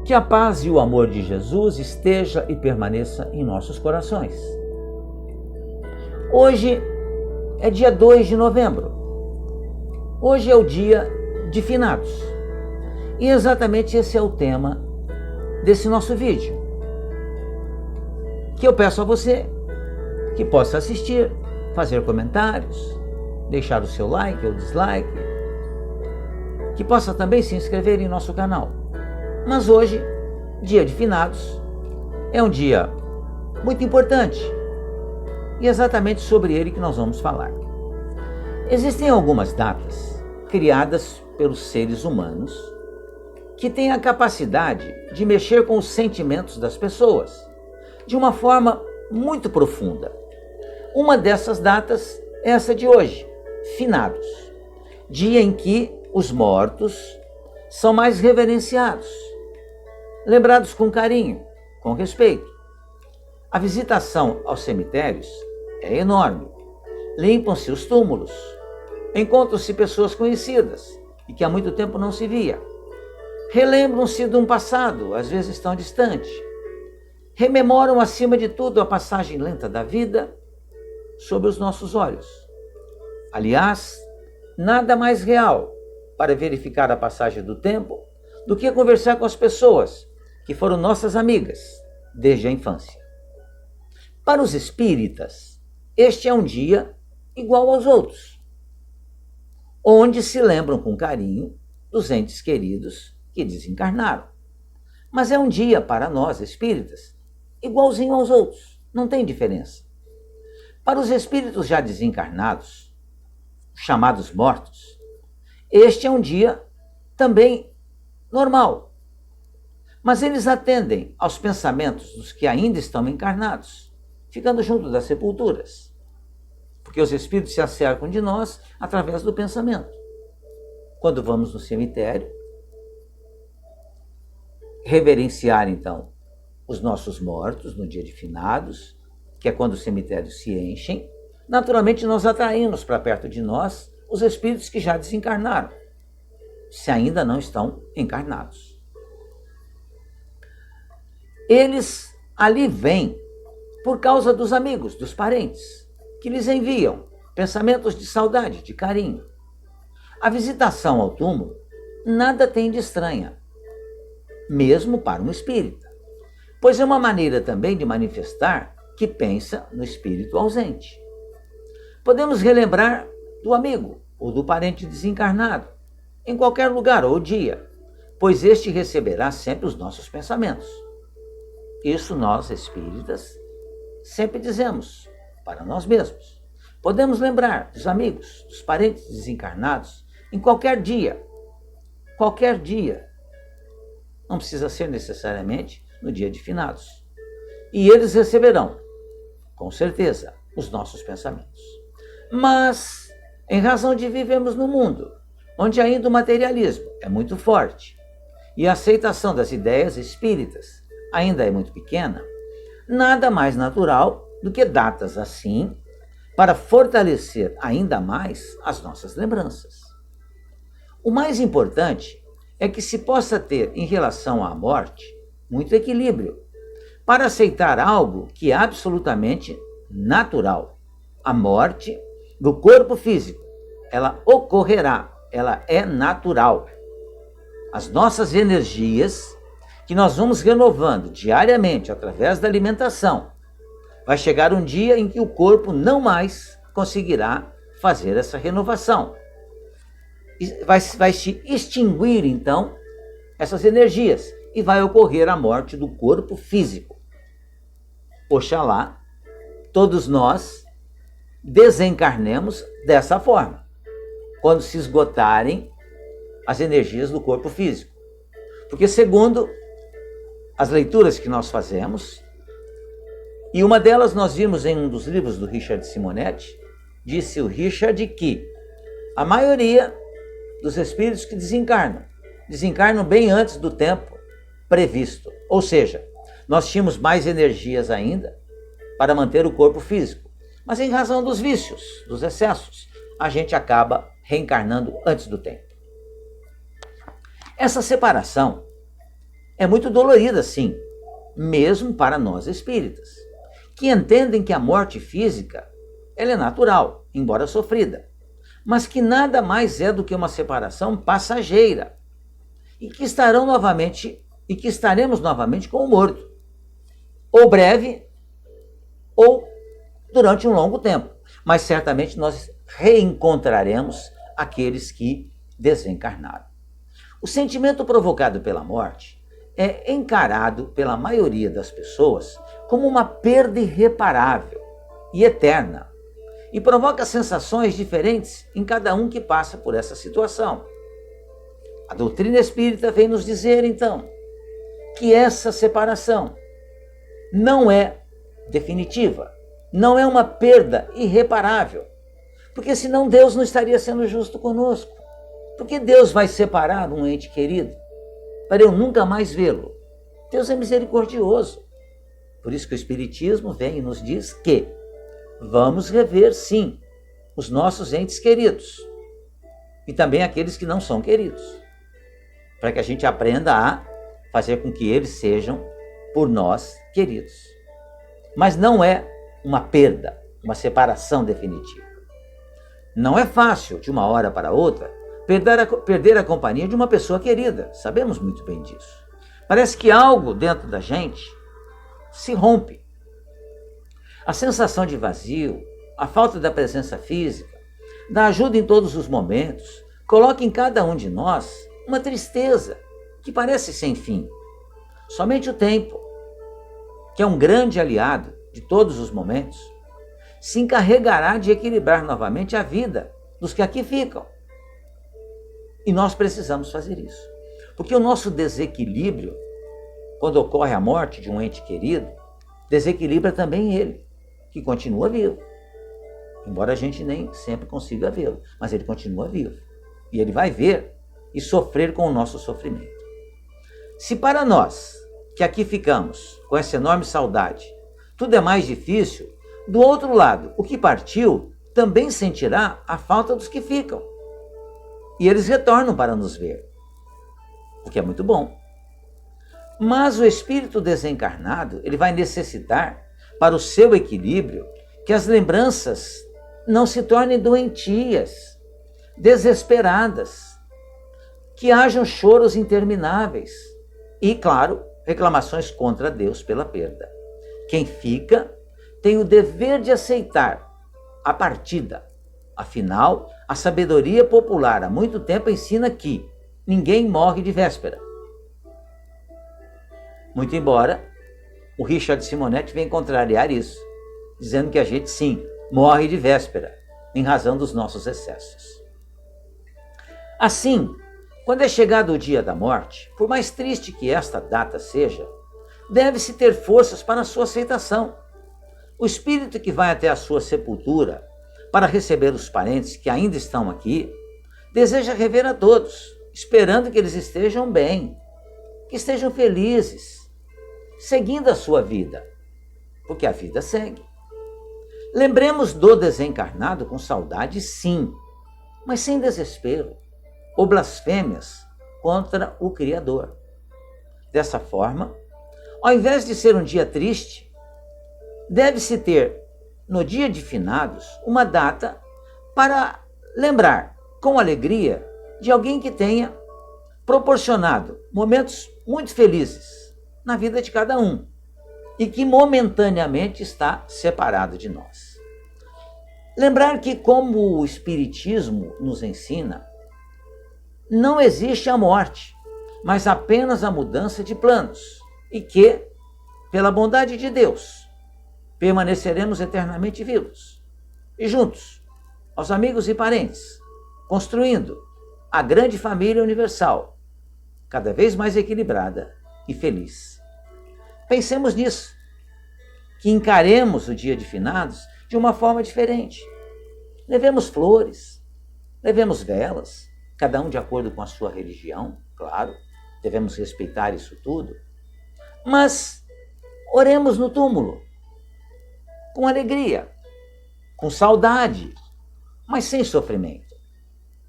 Que a paz e o amor de Jesus esteja e permaneça em nossos corações. Hoje é dia 2 de novembro. Hoje é o dia de finados. E exatamente esse é o tema desse nosso vídeo. Que eu peço a você que possa assistir, fazer comentários, deixar o seu like ou dislike, que possa também se inscrever em nosso canal. Mas hoje, dia de finados, é um dia muito importante e é exatamente sobre ele que nós vamos falar. Existem algumas datas criadas pelos seres humanos que têm a capacidade de mexer com os sentimentos das pessoas de uma forma muito profunda. Uma dessas datas é essa de hoje, finados, dia em que os mortos são mais reverenciados, lembrados com carinho, com respeito. A visitação aos cemitérios é enorme. Limpam-se os túmulos, encontram-se pessoas conhecidas e que há muito tempo não se via. Relembram-se de um passado, às vezes tão distante. Rememoram, acima de tudo, a passagem lenta da vida sob os nossos olhos. Aliás, nada mais real para verificar a passagem do tempo do que conversar com as pessoas que foram nossas amigas desde a infância. Para os espíritas, este é um dia igual aos outros, onde se lembram com carinho dos entes queridos que desencarnaram. Mas é um dia para nós espíritas igualzinho aos outros, não tem diferença. Para os espíritos já desencarnados, chamados mortos, este é um dia também normal. Mas eles atendem aos pensamentos dos que ainda estão encarnados, ficando junto das sepulturas. Porque os espíritos se acercam de nós através do pensamento. Quando vamos no cemitério, reverenciar então os nossos mortos no dia de finados, que é quando os cemitérios se enchem, naturalmente nós atraímos para perto de nós os espíritos que já desencarnaram, se ainda não estão encarnados. Eles ali vêm por causa dos amigos, dos parentes, que lhes enviam pensamentos de saudade, de carinho. A visitação ao túmulo nada tem de estranha, mesmo para um espírita, pois é uma maneira também de manifestar que pensa no espírito ausente. Podemos relembrar do amigo ou do parente desencarnado, em qualquer lugar ou dia, pois este receberá sempre os nossos pensamentos. Isso nós, espíritas, sempre dizemos para nós mesmos. Podemos lembrar dos amigos, dos parentes desencarnados, em qualquer dia. Qualquer dia. Não precisa ser necessariamente no dia de finados. E eles receberão, com certeza, os nossos pensamentos. Mas, em razão de vivermos num mundo onde ainda o materialismo é muito forte e a aceitação das ideias espíritas ainda é muito pequena, nada mais natural do que datas assim para fortalecer ainda mais as nossas lembranças. O mais importante é que se possa ter em relação à morte muito equilíbrio para aceitar algo que é absolutamente natural. A morte do corpo físico, ela ocorrerá, ela é natural. As nossas energias, que nós vamos renovando diariamente através da alimentação, vai chegar um dia em que o corpo não mais conseguirá fazer essa renovação. Vai se extinguir, então, essas energias e vai ocorrer a morte do corpo físico. Oxalá, todos nós desencarnemos dessa forma, quando se esgotarem as energias do corpo físico. Porque segundo as leituras que nós fazemos, e uma delas nós vimos em um dos livros do Richard Simonetti, disse o Richard que a maioria dos espíritos que desencarnam bem antes do tempo previsto. Ou seja, nós tínhamos mais energias ainda para manter o corpo físico. Mas em razão dos vícios, dos excessos, a gente acaba reencarnando antes do tempo. Essa separação é muito dolorida, sim, mesmo para nós espíritas, que entendem que a morte física ela é natural, embora sofrida, mas que nada mais é do que uma separação passageira e que estaremos novamente com o morto, ou breve, ou durante um longo tempo, mas certamente nós reencontraremos aqueles que desencarnaram. O sentimento provocado pela morte é encarado pela maioria das pessoas como uma perda irreparável e eterna, e provoca sensações diferentes em cada um que passa por essa situação. A doutrina espírita vem nos dizer, então, que essa separação não é definitiva, não é uma perda irreparável, porque senão Deus não estaria sendo justo conosco. Porque Deus vai separar um ente querido para eu nunca mais vê-lo? Deus é misericordioso. Por isso que o Espiritismo vem e nos diz que vamos rever, sim, os nossos entes queridos e também aqueles que não são queridos, para que a gente aprenda a fazer com que eles sejam por nós queridos. Mas não é uma perda, uma separação definitiva. Não é fácil, de uma hora para outra, perder a companhia de uma pessoa querida. Sabemos muito bem disso. Parece que algo dentro da gente se rompe. A sensação de vazio, a falta da presença física, da ajuda em todos os momentos, coloca em cada um de nós uma tristeza que parece sem fim. Somente o tempo, que é um grande aliado de todos os momentos, se encarregará de equilibrar novamente a vida dos que aqui ficam. E nós precisamos fazer isso. Porque o nosso desequilíbrio, quando ocorre a morte de um ente querido, desequilibra também ele, que continua vivo. Embora a gente nem sempre consiga vê-lo, mas ele continua vivo. E ele vai ver e sofrer com o nosso sofrimento. Se para nós, que aqui ficamos com essa enorme saudade, tudo é mais difícil, do outro lado, o que partiu também sentirá a falta dos que ficam. E eles retornam para nos ver, o que é muito bom. Mas o espírito desencarnado, ele vai necessitar, para o seu equilíbrio, que as lembranças não se tornem doentias, desesperadas, que hajam choros intermináveis e, claro, reclamações contra Deus pela perda. Quem fica tem o dever de aceitar a partida. Afinal, a sabedoria popular há muito tempo ensina que ninguém morre de véspera. Muito embora o Richard Simonetti venha contrariar isso, dizendo que a gente, sim, morre de véspera, em razão dos nossos excessos. Assim, quando é chegado o dia da morte, por mais triste que esta data seja, deve-se ter forças para a sua aceitação. O espírito que vai até a sua sepultura para receber os parentes que ainda estão aqui, deseja rever a todos, esperando que eles estejam bem, que estejam felizes, seguindo a sua vida, porque a vida segue. Lembremos do desencarnado com saudade, sim, mas sem desespero ou blasfêmias contra o Criador. Dessa forma, ao invés de ser um dia triste, deve-se ter, no dia de finados, uma data para lembrar com alegria de alguém que tenha proporcionado momentos muito felizes na vida de cada um e que momentaneamente está separado de nós. Lembrar que, como o Espiritismo nos ensina, não existe a morte, mas apenas a mudança de planos e que, pela bondade de Deus, permaneceremos eternamente vivos e juntos, aos amigos e parentes, construindo a grande família universal, cada vez mais equilibrada e feliz. Pensemos nisso, que encaremos o dia de finados de uma forma diferente. Levemos flores, levemos velas, cada um de acordo com a sua religião, claro, devemos respeitar isso tudo, mas oremos no túmulo, com alegria, com saudade, mas sem sofrimento.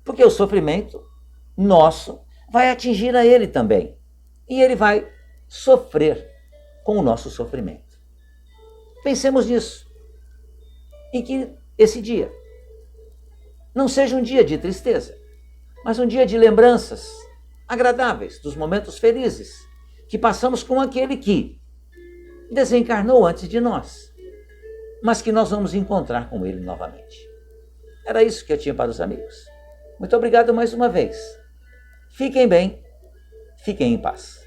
Porque o sofrimento nosso vai atingir a ele também. E ele vai sofrer com o nosso sofrimento. Pensemos nisso. E que esse dia não seja um dia de tristeza, mas um dia de lembranças agradáveis dos momentos felizes que passamos com aquele que desencarnou antes de nós, mas que nós vamos encontrar com ele novamente. Era isso que eu tinha para os amigos. Muito obrigado mais uma vez. Fiquem bem, fiquem em paz.